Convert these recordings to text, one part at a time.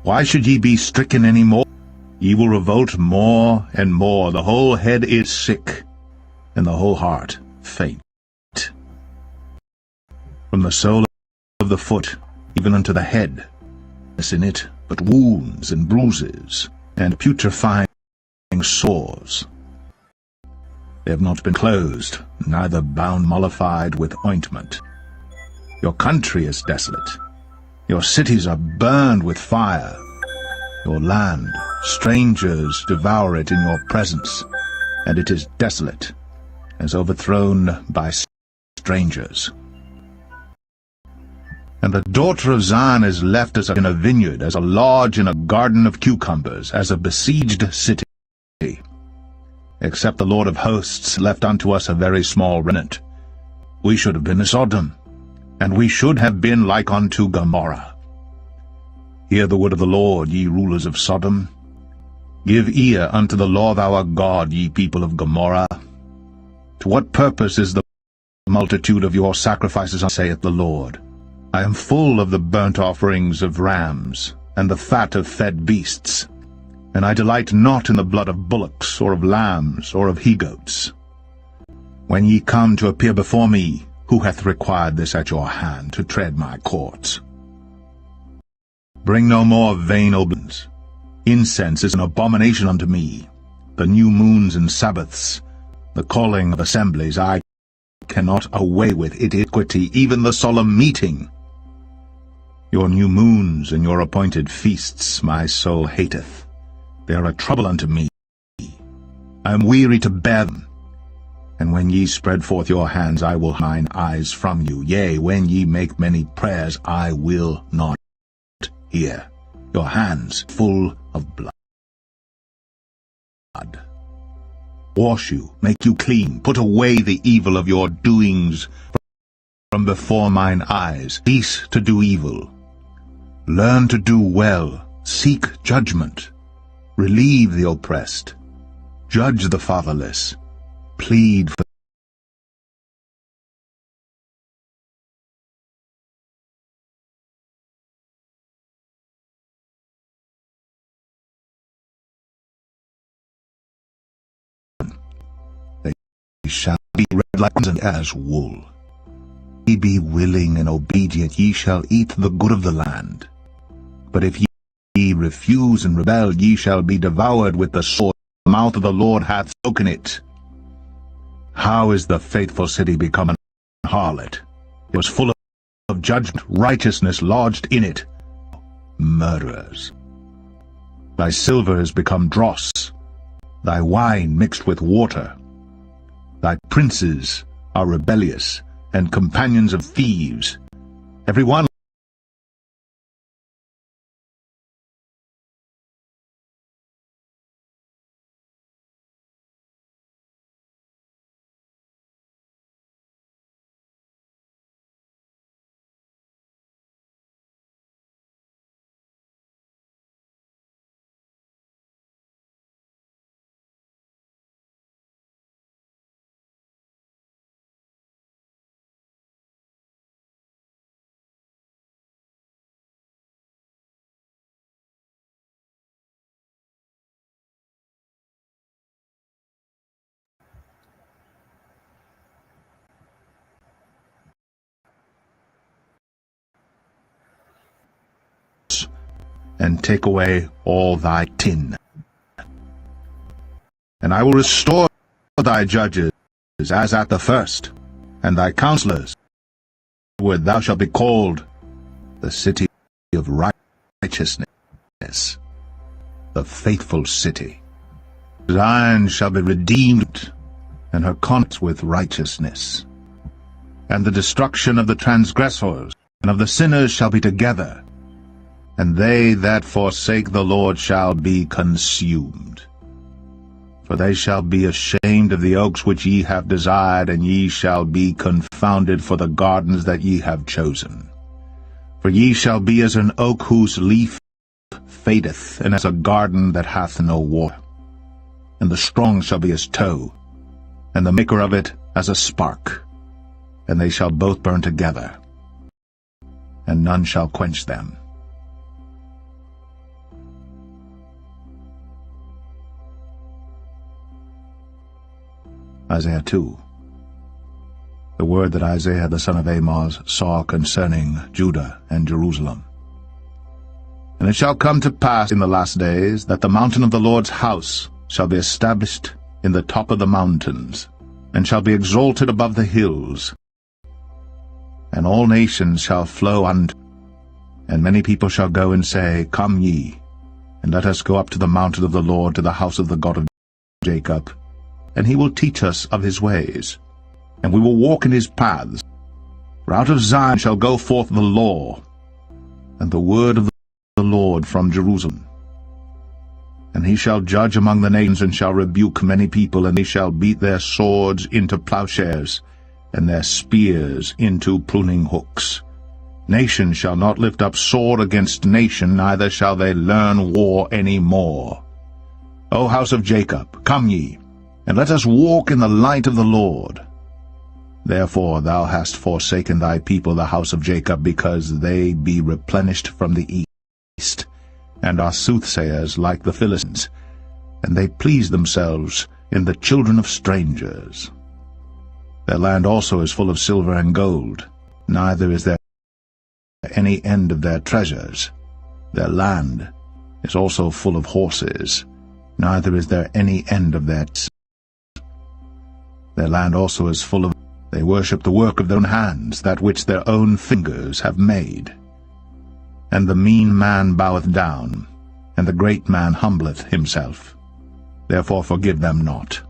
Why should ye be stricken any more? Ye will revolt more and more. The whole head is sick, and the whole heart faint. From the sole of the foot even unto the head is in it but wounds and bruises, and putrefying sores. They have not been closed, neither bound mollified with ointment. Your country is desolate. Your cities are burned with fire. Your land, strangers devour it in your presence, and it is desolate, as overthrown by strangers. And the daughter of Zion is left as in a vineyard, as a lodge in a garden of cucumbers, as a besieged city. Except the Lord of hosts left unto us a very small remnant. We should have been as Sodom, and we should have been like unto Gomorrah. Hear the word of the Lord, ye rulers of Sodom. Give ear unto the law of our God, ye people of Gomorrah. To what purpose is the multitude of your sacrifices, saith the Lord? I am full of the burnt offerings of rams, and the fat of fed beasts, and I delight not in the blood of bullocks, or of lambs, or of he-goats. When ye come to appear before me, who hath required this at your hand, to tread my courts? Bring no more vain oblations. Incense is an abomination unto me. The new moons and Sabbaths, the calling of assemblies, I cannot away with iniquity, even the solemn meeting. Your new moons and your appointed feasts my soul hateth. They are a trouble unto me. I am weary to bear them. And when ye spread forth your hands, I will hide mine eyes from you. Yea, when ye make many prayers, I will not hear. Your hands full of blood. Wash you, make you clean, put away the evil of your doings from before mine eyes. Cease to do evil. Learn to do well. Seek judgment. Relieve the oppressed. Judge the fatherless. Plead for they shall be red like crimson as wool. Ye be willing and obedient, ye shall eat the good of the land. But if ye refuse and rebel, ye shall be devoured with the sword. The mouth of the Lord hath spoken it. How is the faithful city become an harlot? It was full of judgment, righteousness lodged in it. Murderers. Thy silver is become dross, thy wine mixed with water. Thy princes are rebellious, and companions of thieves. Every one and take away all thy tin. And I will restore thy judges as at the first, and thy counselors, where thou shalt be called the city of righteousness, the faithful city. Zion shall be redeemed, and her conduct with righteousness. And the destruction of the transgressors and of the sinners shall be together, and they that forsake the Lord shall be consumed. For they shall be ashamed of the oaks which ye have desired, and ye shall be confounded for the gardens that ye have chosen. For ye shall be as an oak whose leaf fadeth, and as a garden that hath no water. And the strong shall be as tow, and the maker of it as a spark, and they shall both burn together, and none shall quench them. Isaiah 2. The word that Isaiah the son of Amoz saw concerning Judah and Jerusalem. And it shall come to pass in the last days that the mountain of the Lord's house shall be established in the top of the mountains, and shall be exalted above the hills. And all nations shall flow unto, and many people shall go and say, Come ye, and let us go up to the mountain of the Lord, to the house of the God of Jacob, and he will teach us of his ways, and we will walk in his paths. For out of Zion shall go forth the law, and the word of the Lord from Jerusalem. And he shall judge among the nations, and shall rebuke many people, and they shall beat their swords into plowshares, and their spears into pruning hooks. Nation shall not lift up sword against nation, neither shall they learn war any more. O house of Jacob, come ye, and let us walk in the light of the Lord. Therefore thou hast forsaken thy people, the house of Jacob, because they be replenished from the east, and are soothsayers like the Philistines, and they please themselves in the children of strangers. Their land also is full of silver and gold, neither is there any end of their treasures. Their land is also full of horses, neither is there any end of their Their land also is full of, they worship the work of their own hands, that which their own fingers have made. And the mean man boweth down, and the great man humbleth himself. Therefore forgive them not.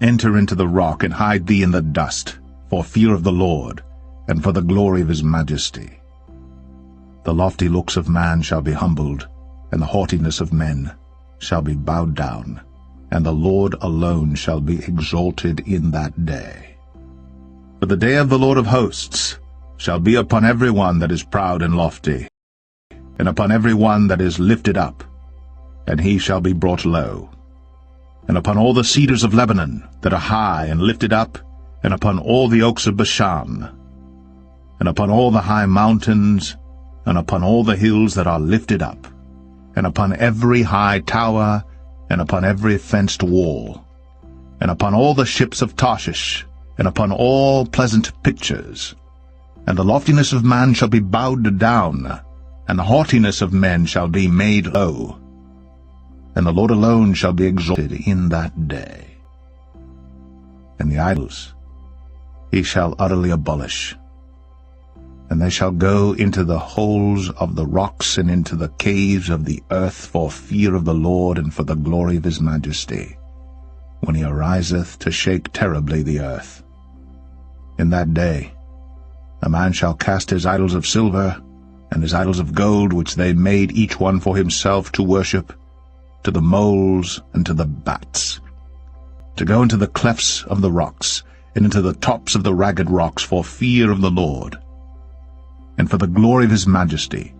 Enter into the rock, and hide thee in the dust, for fear of the Lord, and for the glory of his majesty. The lofty looks of man shall be humbled, and the haughtiness of men shall be bowed down, and the Lord alone shall be exalted in that day. For the day of the Lord of hosts shall be upon every one that is proud and lofty, and upon every one that is lifted up, and he shall be brought low. And upon all the cedars of Lebanon that are high and lifted up, and upon all the oaks of Bashan, and upon all the high mountains, and upon all the hills that are lifted up, and upon every high tower, and upon every fenced wall, and upon all the ships of Tarshish, and upon all pleasant pictures. And the loftiness of man shall be bowed down, and the haughtiness of men shall be made low. And the Lord alone shall be exalted in that day. And the idols he shall utterly abolish. And they shall go into the holes of the rocks, and into the caves of the earth, for fear of the Lord, and for the glory of his majesty, when he ariseth to shake terribly the earth. In that day a man shall cast his idols of silver, and his idols of gold, which they made each one for himself to worship, to the moles and to the bats, to go into the clefts of the rocks, and into the tops of the ragged rocks, for fear of the Lord, and for the glory of his majesty,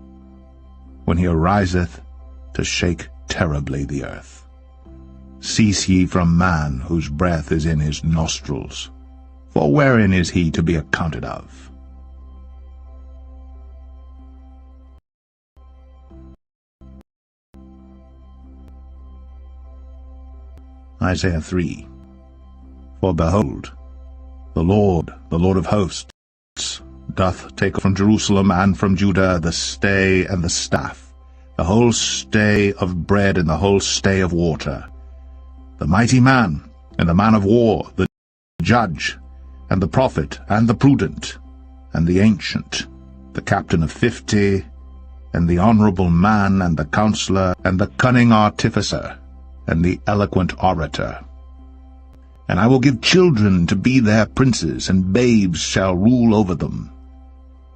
when he ariseth to shake terribly the earth. Cease ye from man, whose breath is in his nostrils, for wherein is he to be accounted of? Isaiah 3. For behold, the Lord of hosts, doth take from Jerusalem and from Judah the stay and the staff, the whole stay of bread and the whole stay of water, the mighty man and the man of war, the judge and the prophet and the prudent and the ancient, the captain of 50, and the honorable man and the counselor and the cunning artificer and the eloquent orator. And I will give children to be their princes, and babes shall rule over them.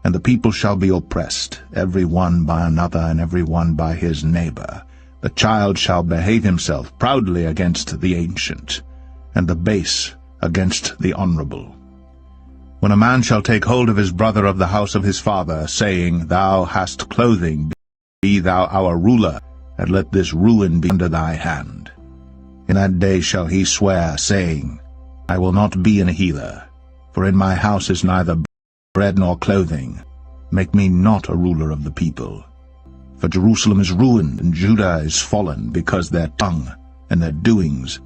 And the people shall be oppressed, every one by another, and every one by his neighbor. The child shall behave himself proudly against the ancient, and the base against the honorable. When a man shall take hold of his brother of the house of his father, saying, Thou hast clothing, be thou our ruler, and let this ruin be under thy hand. In that day shall he swear, saying, I will not be an healer, for in my house is neither bread nor clothing. Make me not a ruler of the people. For Jerusalem is ruined, and Judah is fallen, because their tongue and their doings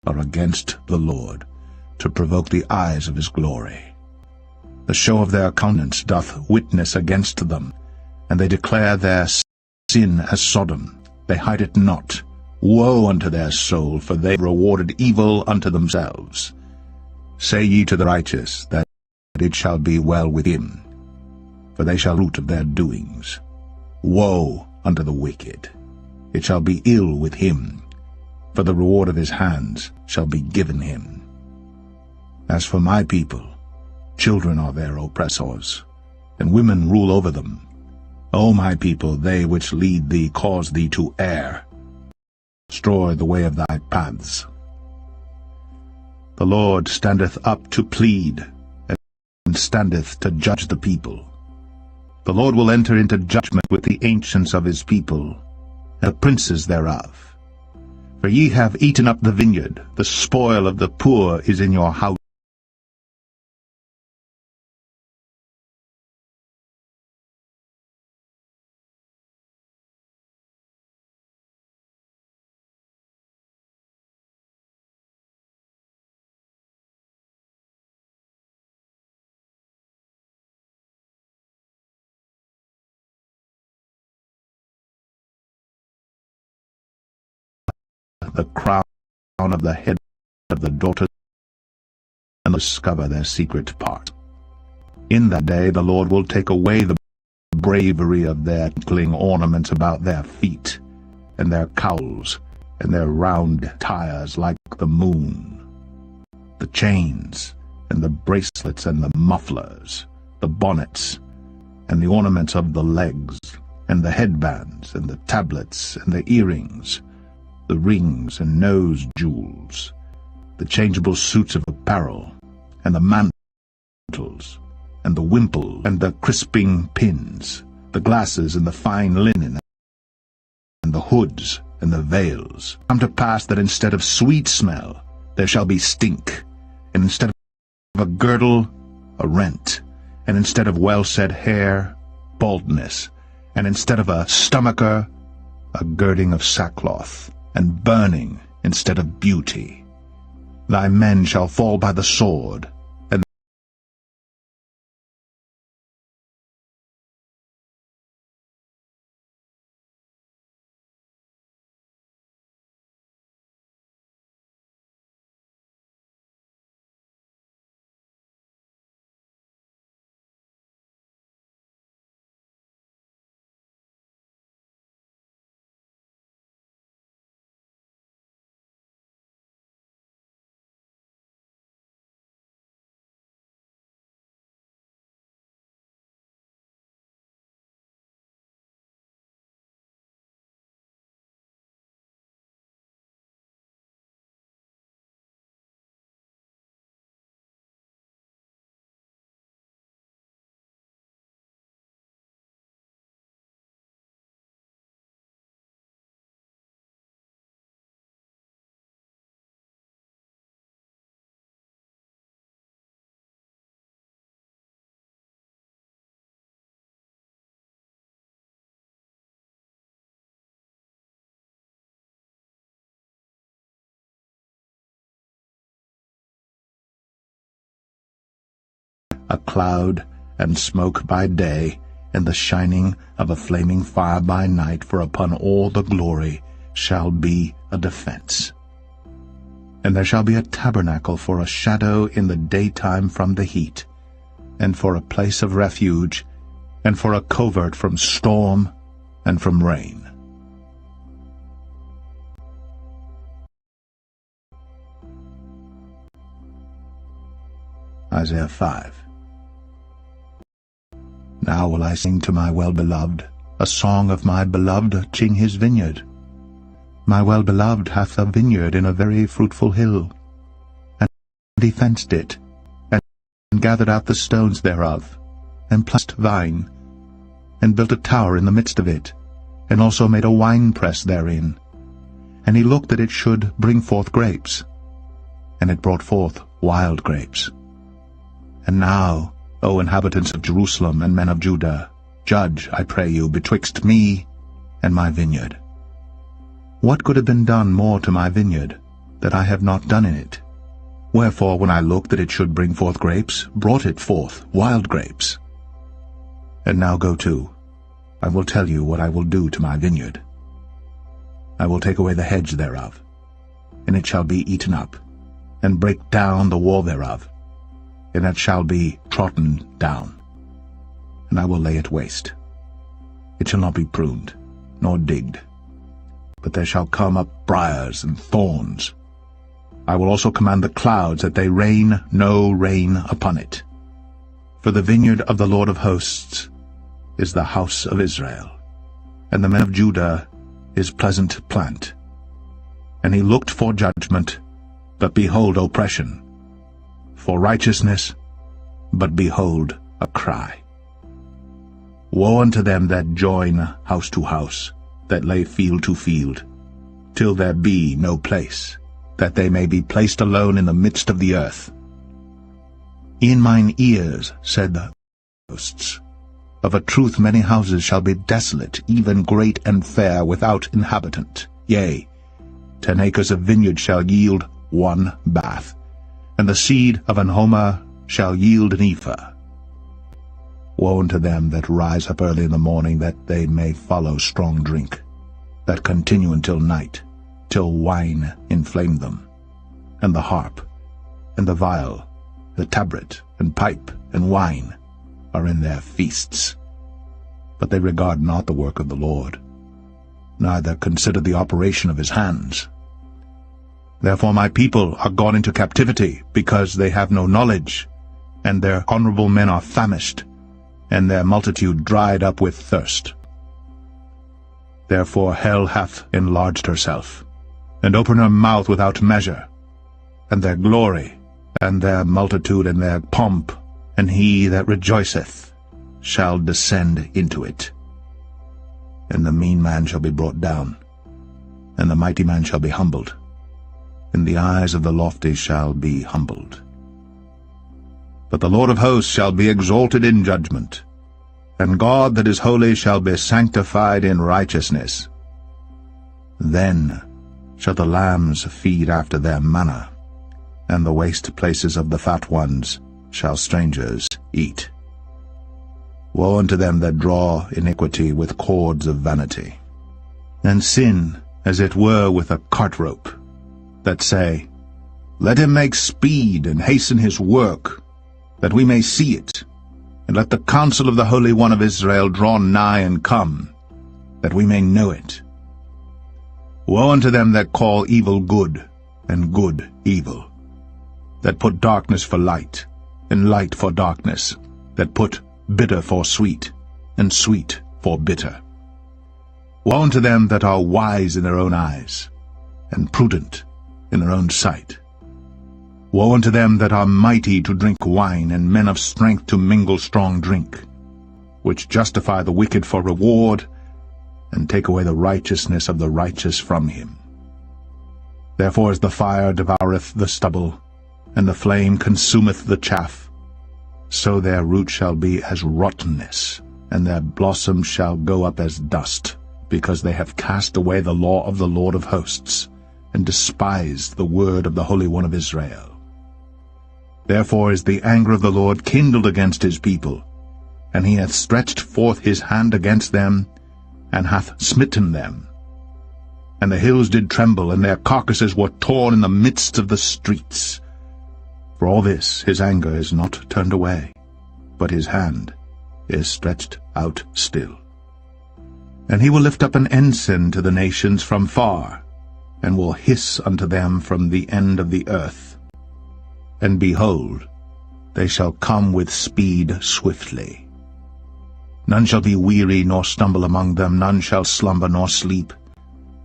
are against the Lord, to provoke the eyes of his glory. The show of their countenance doth witness against them, and they declare their sin as Sodom. They hide it not. Woe unto their soul, for they rewarded evil unto themselves. Say ye to the righteous, that it shall be well with him, for they shall root of their doings. Woe unto the wicked, it shall be ill with him, for the reward of his hands shall be given him. As for my people, children are their oppressors, and women rule over them. O my people, they which lead thee cause thee to err. Destroy the way of thy paths. The Lord standeth up to plead, and standeth to judge the people. The Lord will enter into judgment with the ancients of his people, and the princes thereof. For ye have eaten up the vineyard, the spoil of the poor is in your house. The crown of the head of the daughters, and discover their secret part. In that day the Lord will take away the bravery of their tinkling ornaments about their feet, and their cowls, and their round tires like the moon, the chains, and the bracelets, and the mufflers, the bonnets, and the ornaments of the legs, and the headbands, and the tablets, and the earrings, the rings and nose jewels, the changeable suits of apparel, and the mantles, and the wimple, and the crisping pins, the glasses, and the fine linen, and the hoods, and the veils. Come to pass that instead of sweet smell there shall be stink, and instead of a girdle, a rent, and instead of well-set hair, baldness, and instead of a stomacher, a girding of sackcloth, and burning instead of beauty. Thy men shall fall by the sword, and a cloud and smoke by day, and the shining of a flaming fire by night, for upon all the glory shall be a defense. And there shall be a tabernacle for a shadow in the daytime from the heat, and for a place of refuge, and for a covert from storm and from rain. Isaiah 5. Now will I sing to my well-beloved, a song of my beloved touching his vineyard. My well-beloved hath a vineyard in a very fruitful hill, and he fenced it, and gathered out the stones thereof, and planted vine, and built a tower in the midst of it, and also made a winepress therein. And he looked that it should bring forth grapes, and it brought forth wild grapes. And now, O inhabitants of Jerusalem and men of Judah, judge, I pray you, betwixt me and my vineyard. What could have been done more to my vineyard, that I have not done in it? Wherefore, when I looked that it should bring forth grapes, brought it forth wild grapes. And now go to, I will tell you what I will do to my vineyard. I will take away the hedge thereof, and it shall be eaten up, and break down the wall thereof, and it shall be trodden down. And I will lay it waste. It shall not be pruned, nor digged, but there shall come up briars and thorns. I will also command the clouds that they rain no rain upon it. For the vineyard of the Lord of hosts is the house of Israel, and the men of Judah his pleasant plant. And he looked for judgment, but behold oppression, for righteousness, but behold a cry. Woe unto them that join house to house, that lay field to field, till there be no place, that they may be placed alone in the midst of the earth. In mine ears, said the hosts, of a truth many houses shall be desolate, even great and fair, without inhabitant. Yea, 10 acres of vineyard shall yield 1 bath, and the seed of an homer shall yield an ephah. Woe unto them that rise up early in the morning, that they may follow strong drink, that continue until night, till wine inflame them, and the harp, and the viol, the tabret, and pipe, and wine are in their feasts. But they regard not the work of the Lord, neither consider the operation of his hands. Therefore my people are gone into captivity, because they have no knowledge, and their honorable men are famished, and their multitude dried up with thirst. Therefore hell hath enlarged herself, and opened her mouth without measure, and their glory, and their multitude, and their pomp, and he that rejoiceth shall descend into it. And the mean man shall be brought down, and the mighty man shall be humbled, and the eyes of the lofty shall be humbled. But the Lord of hosts shall be exalted in judgment, and God that is holy shall be sanctified in righteousness. Then shall the lambs feed after their manner, and the waste places of the fat ones shall strangers eat. Woe unto them that draw iniquity with cords of vanity, and sin as it were with a cart rope, that say, Let him make speed and hasten his work, that we may see it, and let the counsel of the Holy One of Israel draw nigh and come, that we may know it. Woe unto them that call evil good, and good evil, that put darkness for light, and light for darkness, that put bitter for sweet, and sweet for bitter. Woe unto them that are wise in their own eyes, and prudent in their own sight. Woe unto them that are mighty to drink wine, and men of strength to mingle strong drink, which justify the wicked for reward, and take away the righteousness of the righteous from him. Therefore as the fire devoureth the stubble, and the flame consumeth the chaff, so their root shall be as rottenness, and their blossom shall go up as dust, because they have cast away the law of the Lord of hosts, and despised the word of the Holy One of Israel. Therefore is the anger of the Lord kindled against his people, and he hath stretched forth his hand against them, and hath smitten them. And the hills did tremble, and their carcasses were torn in the midst of the streets. For all this his anger is not turned away, but his hand is stretched out still. And he will lift up an ensign to the nations from far, and will hiss unto them from the end of the earth. And behold, they shall come with speed swiftly. None shall be weary nor stumble among them, none shall slumber nor sleep,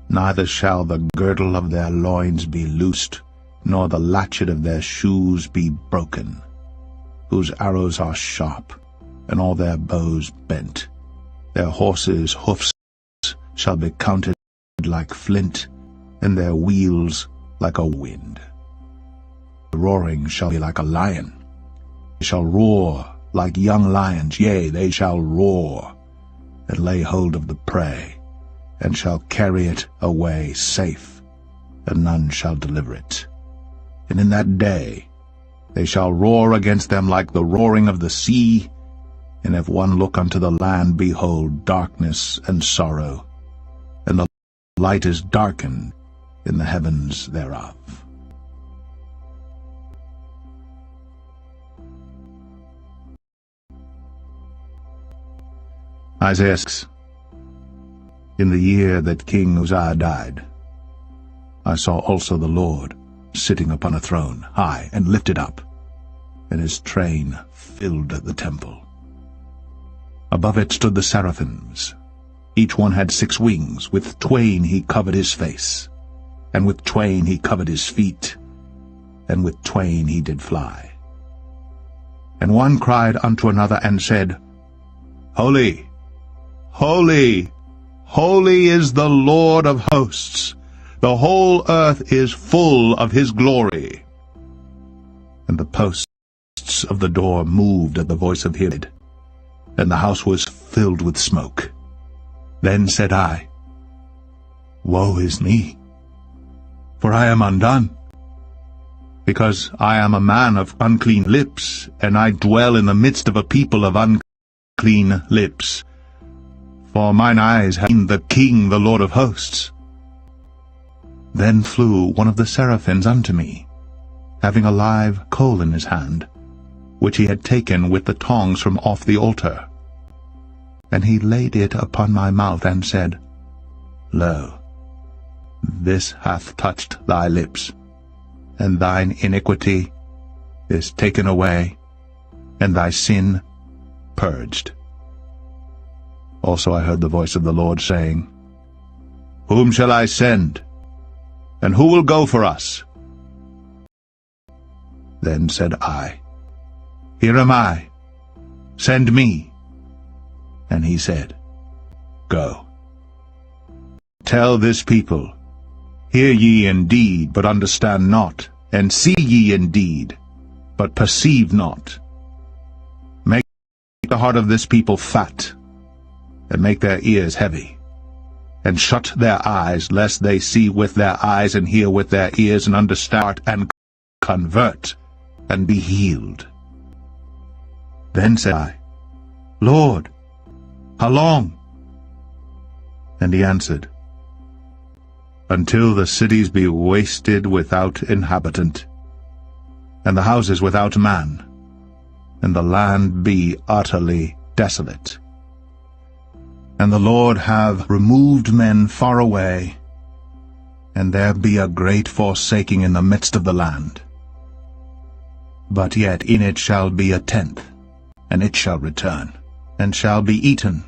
neither shall the girdle of their loins be loosed, nor the latchet of their shoes be broken, whose arrows are sharp, and all their bows bent. Their horses' hoofs shall be counted like flint, and their wheels like a wind. The roaring shall be like a lion. They shall roar like young lions, yea, they shall roar, and lay hold of the prey, and shall carry it away safe, and none shall deliver it. And in that day they shall roar against them like the roaring of the sea, and if one look unto the land, behold, darkness and sorrow, and the light is darkened in the heavens thereof. Isaiah 6. In the year that King Uzziah died, I saw also the Lord sitting upon a throne, high and lifted up, and his train filled the temple. Above it stood the seraphims. Each one had 6 wings. With twain he covered his face, and with twain he covered his feet, and with twain he did fly. And one cried unto another and said, Holy, holy, holy is the Lord of hosts. The whole earth is full of his glory. And the posts of the door moved at the voice of him, and the house was filled with smoke. Then said I, Woe is me, for I am undone, because I am a man of unclean lips, and I dwell in the midst of a people of unclean lips. For mine eyes have seen the King, the Lord of hosts. Then flew one of the seraphims unto me, having a live coal in his hand, which he had taken with the tongs from off the altar. And he laid it upon my mouth, and said, Lo, this hath touched thy lips, and thine iniquity is taken away, and thy sin purged. Also I heard the voice of the Lord saying, Whom shall I send? And who will go for us? Then said I, Here am I, send me. And he said, Go. Tell this people, Hear ye indeed, but understand not, and see ye indeed, but perceive not. Make the heart of this people fat, and make their ears heavy, and shut their eyes, lest they see with their eyes, and hear with their ears, and understand, and convert, and be healed. Then said I, Lord, how long? And he answered, Until the cities be wasted without inhabitant, and the houses without man, and the land be utterly desolate. And the Lord have removed men far away, and there be a great forsaking in the midst of the land. But yet in it shall be a tenth, and it shall return, and shall be eaten,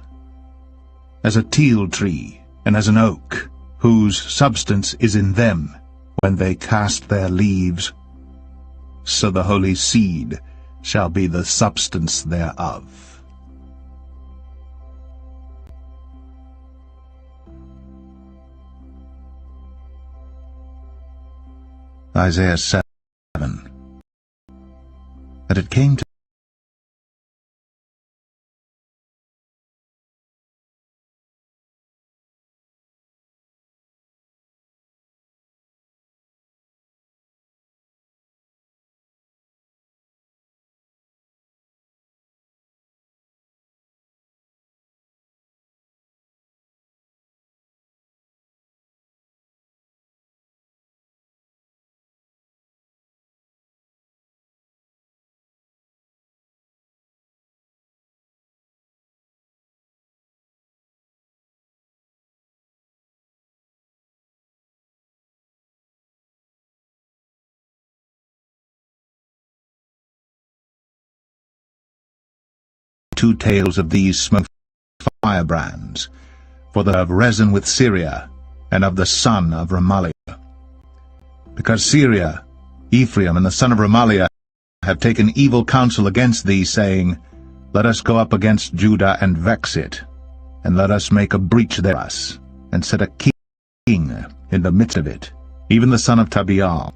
as a teil tree, and as an oak, whose substance is in them when they cast their leaves, so the holy seed shall be the substance thereof. Isaiah 7. And it came to two tails of these smoke firebrands, for the of Rezin with Syria, and of the son of Remaliah. Because Syria, Ephraim, and the son of Remaliah have taken evil counsel against thee, saying, Let us go up against Judah and vex it, and let us make a breach there us, and set a king in the midst of it, even the son of Tabeal.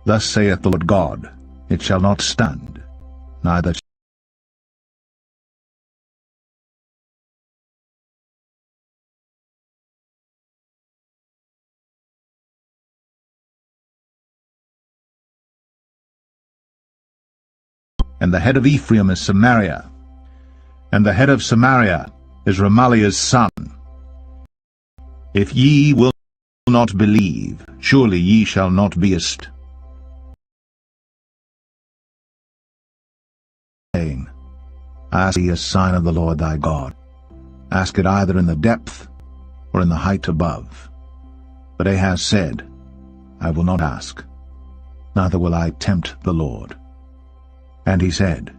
Thus saith the Lord God, It shall not stand, neither and the head of Ephraim is Samaria, and the head of Samaria is Remaliah's son. If ye will not believe, surely ye shall not be astonished. Saying, ask thee a sign of the Lord thy God. Ask it either in the depth or in the height above. But Ahaz said, I will not ask, neither will I tempt the Lord. And he said,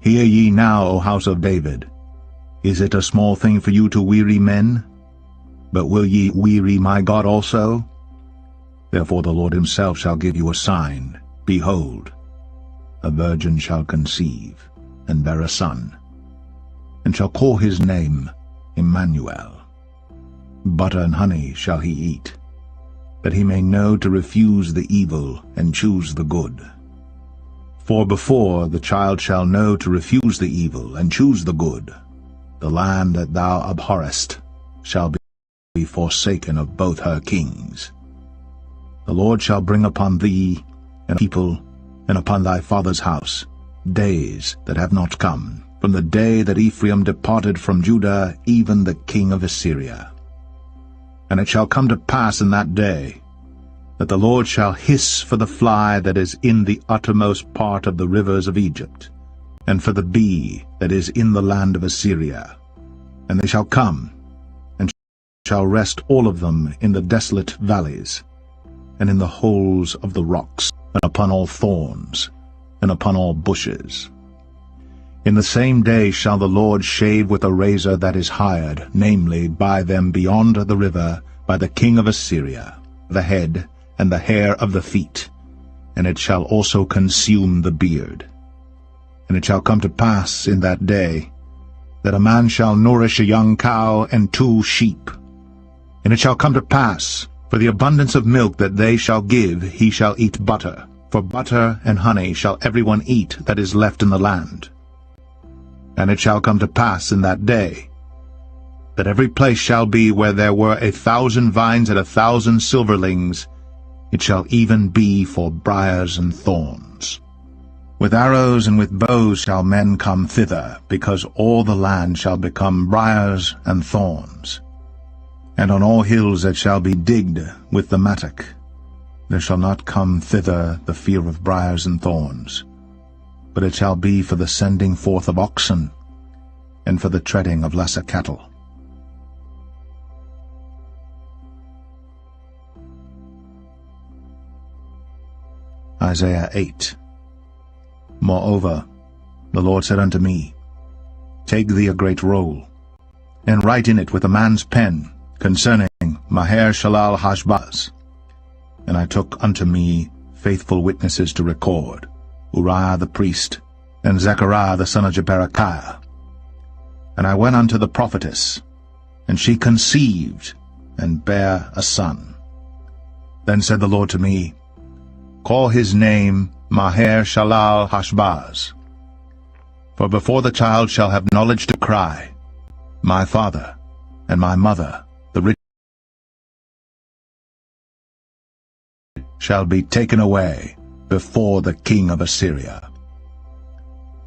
Hear ye now, O house of David. Is it a small thing for you to weary men? But will ye weary my God also? Therefore the Lord himself shall give you a sign. Behold, a virgin shall conceive, and bear a son, and shall call his name Emmanuel. Butter and honey shall he eat, that he may know to refuse the evil and choose the good. For before the child shall know to refuse the evil and choose the good, the land that thou abhorrest shall be forsaken of both her kings. The Lord shall bring upon thee and people and upon thy father's house days that have not come, from the day that Ephraim departed from Judah, even the king of Assyria. And it shall come to pass in that day, that the Lord shall hiss for the fly that is in the uttermost part of the rivers of Egypt, and for the bee that is in the land of Assyria. And they shall come, and shall rest all of them in the desolate valleys, and in the holes of the rocks, and upon all thorns, and upon all bushes. In the same day shall the Lord shave with a razor that is hired, namely, by them beyond the river, by the king of Assyria, the head and the hair of the feet, and it shall also consume the beard. And it shall come to pass in that day, that a man shall nourish a young cow and 2 sheep. And it shall come to pass, for the abundance of milk that they shall give, he shall eat butter. For butter and honey shall every one eat that is left in the land. And it shall come to pass in that day, that every place shall be where there were 1,000 vines and 1,000 silverlings, it shall even be for briars and thorns. With arrows and with bows shall men come thither, because all the land shall become briars and thorns. And on all hills that shall be digged with the mattock, there shall not come thither the fear of briars and thorns, but it shall be for the sending forth of oxen, and for the treading of lesser cattle. Isaiah 8. Moreover, the Lord said unto me, Take thee a great roll, and write in it with a man's pen, concerning Maher-shalal-Hash-Baz. And I took unto me faithful witnesses to record, Uriah the priest, and Zechariah the son of Jeberechiah. And I went unto the prophetess, and she conceived, and bare a son. Then said the Lord to me, Call his name Maher-shalal-Hash-Baz. For before the child shall have knowledge to cry, My father and my mother, the rich, shall be taken away before the king of Assyria.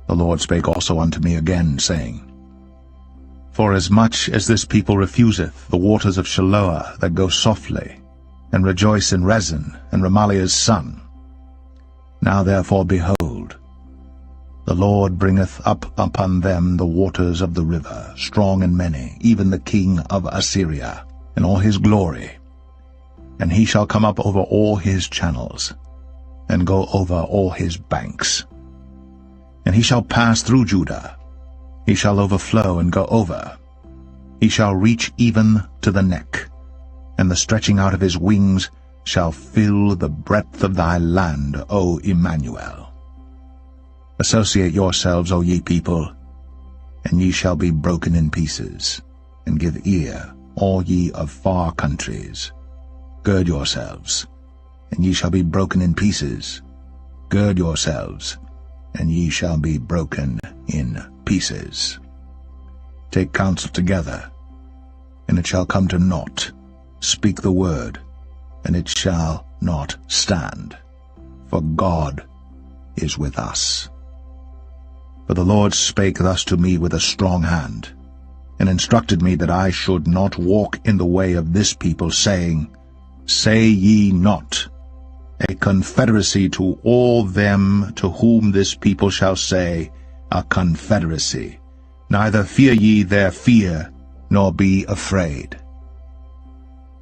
The Lord spake also unto me again, saying, Forasmuch as this people refuseth the waters of Shiloah that go softly, and rejoice in Rezin and Remaliah's son, now therefore, behold, the Lord bringeth up upon them the waters of the river, strong and many, even the king of Assyria, in all his glory. And he shall come up over all his channels, and go over all his banks. And he shall pass through Judah, he shall overflow and go over. He shall reach even to the neck, and the stretching out of his wings shall fill the breadth of thy land, O Emmanuel. Associate yourselves, O ye people, and ye shall be broken in pieces, and give ear, all ye of far countries. Gird yourselves, and ye shall be broken in pieces. Gird yourselves, and ye shall be broken in pieces. Take counsel together, and it shall come to naught. Speak the word, and it shall not stand. For God is with us. For the Lord spake thus to me with a strong hand, and instructed me that I should not walk in the way of this people, saying, Say ye not, a confederacy to all them to whom this people shall say, a confederacy. Neither fear ye their fear, nor be afraid.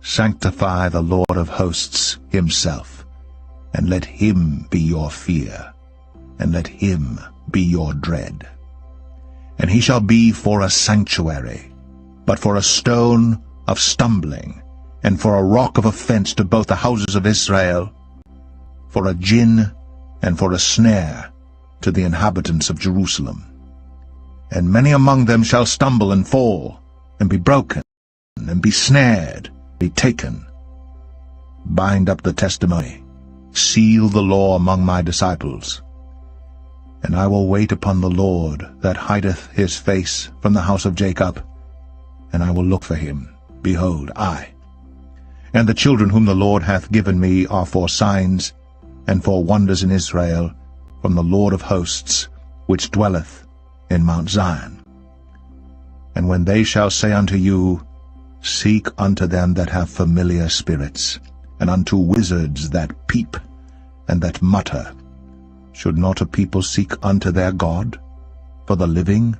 Sanctify the Lord of hosts himself, and let him be your fear, and let him be your dread. And he shall be for a sanctuary, but for a stone of stumbling, and for a rock of offense to both the houses of Israel, for a gin and for a snare to the inhabitants of Jerusalem. And many among them shall stumble and fall, and be broken, and be snared, be taken. Bind up the testimony, seal the law among my disciples. And I will wait upon the Lord that hideth his face from the house of Jacob, and I will look for him. Behold, I. And the children whom the Lord hath given me are for signs and for wonders in Israel, from the Lord of hosts, which dwelleth in Mount Zion. And when they shall say unto you, Seek unto them that have familiar spirits, and unto wizards that peep, and that mutter, should not a people seek unto their God, for the living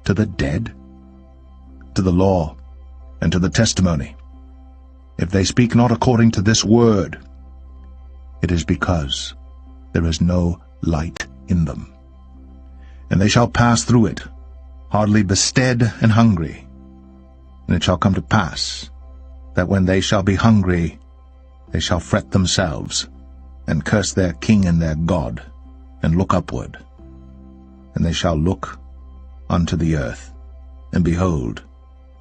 to the dead? To the law and to the testimony. If they speak not according to this word, it is because there is no light in them. And they shall pass through it, hardly bestead and hungry. And it shall come to pass, that when they shall be hungry, they shall fret themselves, and curse their king and their God, and look upward. And they shall look unto the earth, and behold,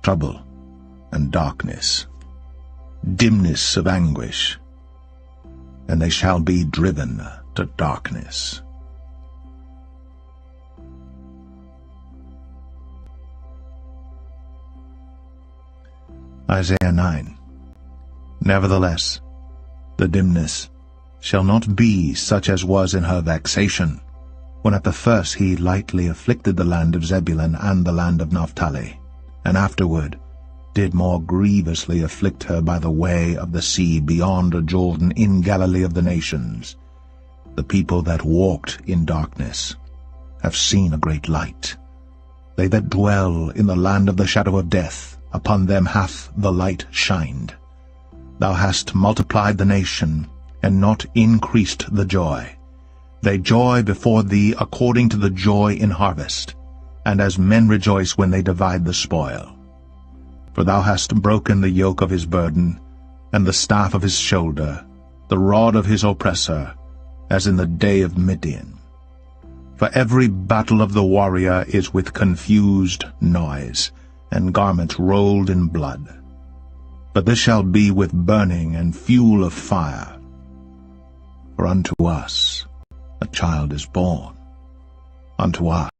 trouble and darkness, dimness of anguish, and they shall be driven to darkness. Isaiah 9. Nevertheless, the dimness shall not be such as was in her vexation, when at the first he lightly afflicted the land of Zebulun and the land of Naphtali, and afterward did more grievously afflict her by the way of the sea beyond Jordan in Galilee of the nations. The people that walked in darkness have seen a great light. They that dwell in the land of the shadow of death, upon them hath the light shined. Thou hast multiplied the nation, and not increased the joy. They joy before thee according to the joy in harvest, and as men rejoice when they divide the spoil. For thou hast broken the yoke of his burden, and the staff of his shoulder, the rod of his oppressor, as in the day of Midian. For every battle of the warrior is with confused noise, and garments rolled in blood. But this shall be with burning and fuel of fire. For unto us a child is born, unto us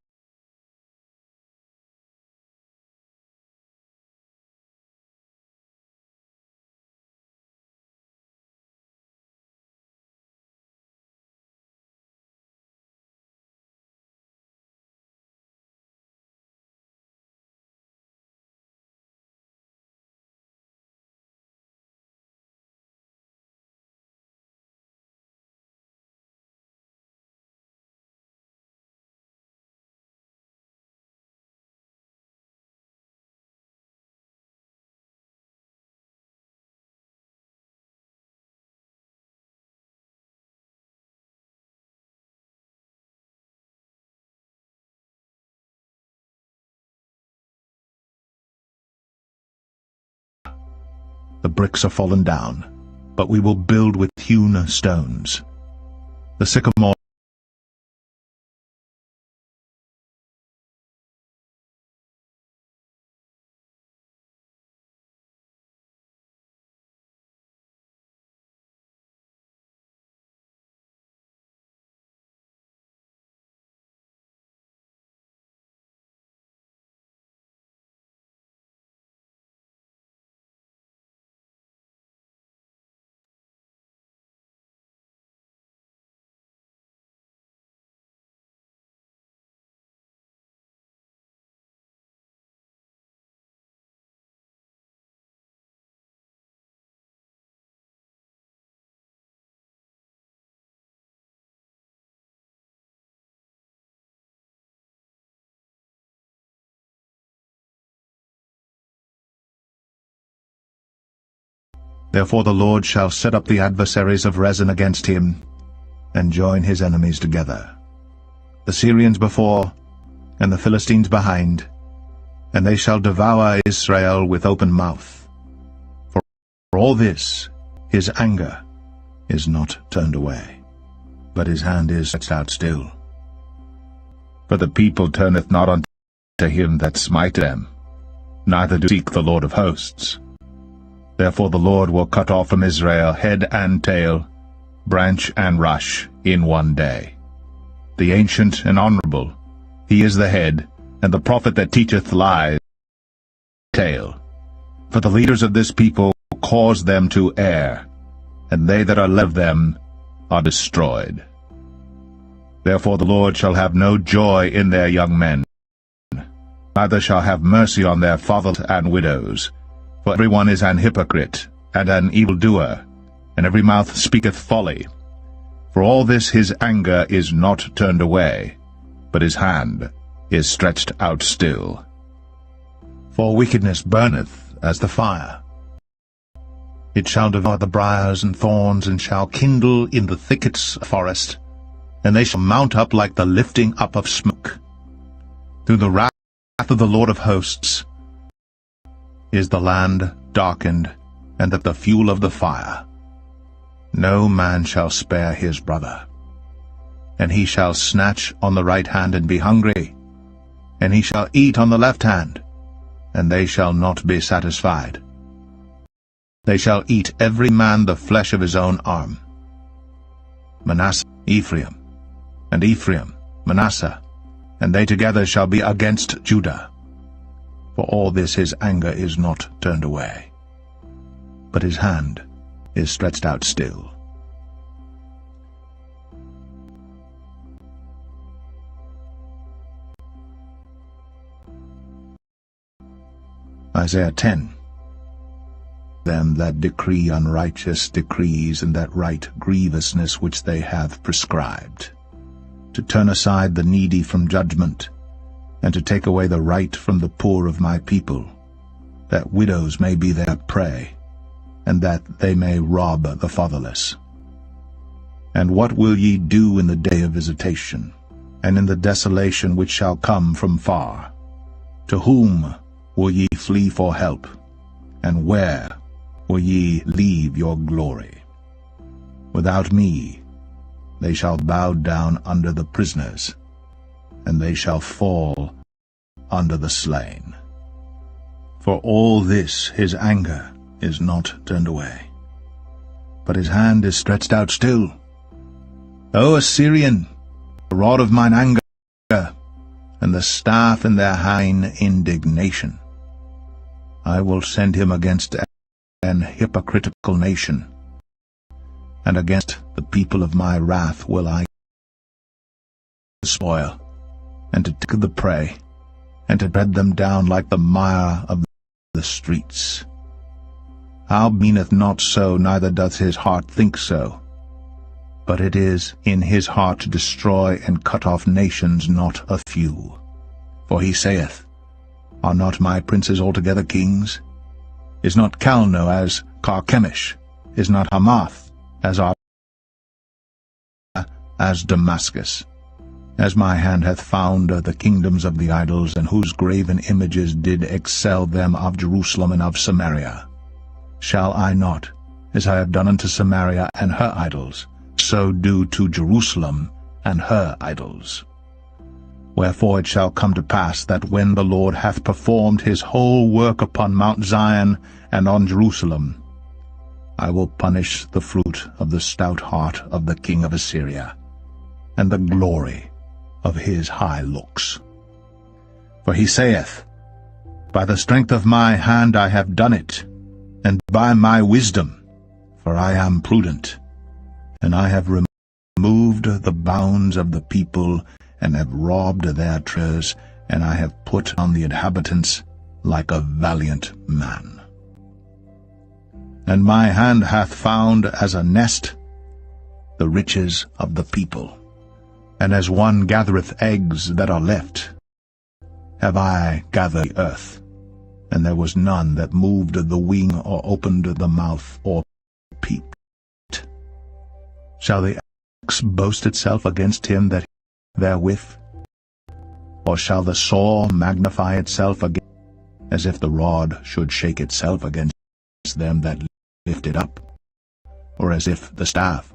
the bricks are fallen down, but we will build with hewn stones. The sycamore Therefore the Lord shall set up the adversaries of Rezin against him, and join his enemies together, the Syrians before, and the Philistines behind, and they shall devour Israel with open mouth. For all this his anger is not turned away, but his hand is stretched out still. For the people turneth not unto him that smite them, neither do seek the Lord of hosts. Therefore the Lord will cut off from Israel head and tail, branch and rush, in one day. The ancient and honorable, he is the head, and the prophet that teacheth lies, tail. For the leaders of this people cause them to err, and they that are led of them are destroyed. Therefore the Lord shall have no joy in their young men, neither shall have mercy on their fathers and widows. For every one is an hypocrite, and an evildoer, and every mouth speaketh folly. For all this his anger is not turned away, but his hand is stretched out still. For wickedness burneth as the fire. It shall devour the briars and thorns, and shall kindle in the thickets of the forest, and they shall mount up like the lifting up of smoke. Through the wrath of the Lord of hosts is the land darkened, and at the fuel of the fire. No man shall spare his brother. And he shall snatch on the right hand and be hungry, and he shall eat on the left hand, and they shall not be satisfied. They shall eat every man the flesh of his own arm. Manasseh, Ephraim, and Ephraim, Manasseh, and they together shall be against Judah. For all this his anger is not turned away, but his hand is stretched out still. Isaiah 10. Them that decree unrighteous decrees, and that write grievousness which they have prescribed, to turn aside the needy from judgment, and to take away the right from the poor of my people, that widows may be their prey, and that they may rob the fatherless. And what will ye do in the day of visitation, and in the desolation which shall come from far? To whom will ye flee for help, and where will ye leave your glory? Without me they shall bow down under the prisoners, and they shall fall under the slain. For all this his anger is not turned away, but his hand is stretched out still. O Assyrian, the rod of mine anger, and the staff in their hine indignation. I will send him against an hypocritical nation, and against the people of my wrath will I spoil, and to take the prey, and to tread them down like the mire of the streets. How meaneth not so, neither doth his heart think so. But it is in his heart to destroy and cut off nations, not a few. For he saith, Are not my princes altogether kings? Is not Calno as Carchemish? Is not Hamath as Damascus? As my hand hath found the kingdoms of the idols, and whose graven images did excel them of Jerusalem and of Samaria. Shall I not, as I have done unto Samaria and her idols, so do to Jerusalem and her idols? Wherefore it shall come to pass that when the Lord hath performed his whole work upon Mount Zion and on Jerusalem, I will punish the fruit of the stout heart of the king of Assyria, and the glory of his high looks. For he saith, By the strength of my hand I have done it, and by my wisdom, for I am prudent, and I have removed the bounds of the people, and have robbed their treasures, and I have put on the inhabitants like a valiant man. And my hand hath found as a nest the riches of the people, and as one gathereth eggs that are left, have I gathered the earth, and there was none that moved the wing or opened the mouth or peeped. Shall the axe boast itself against him that therewith? Or shall the saw magnify itself again, as if the rod should shake itself against them that lift it up? Or as if the staff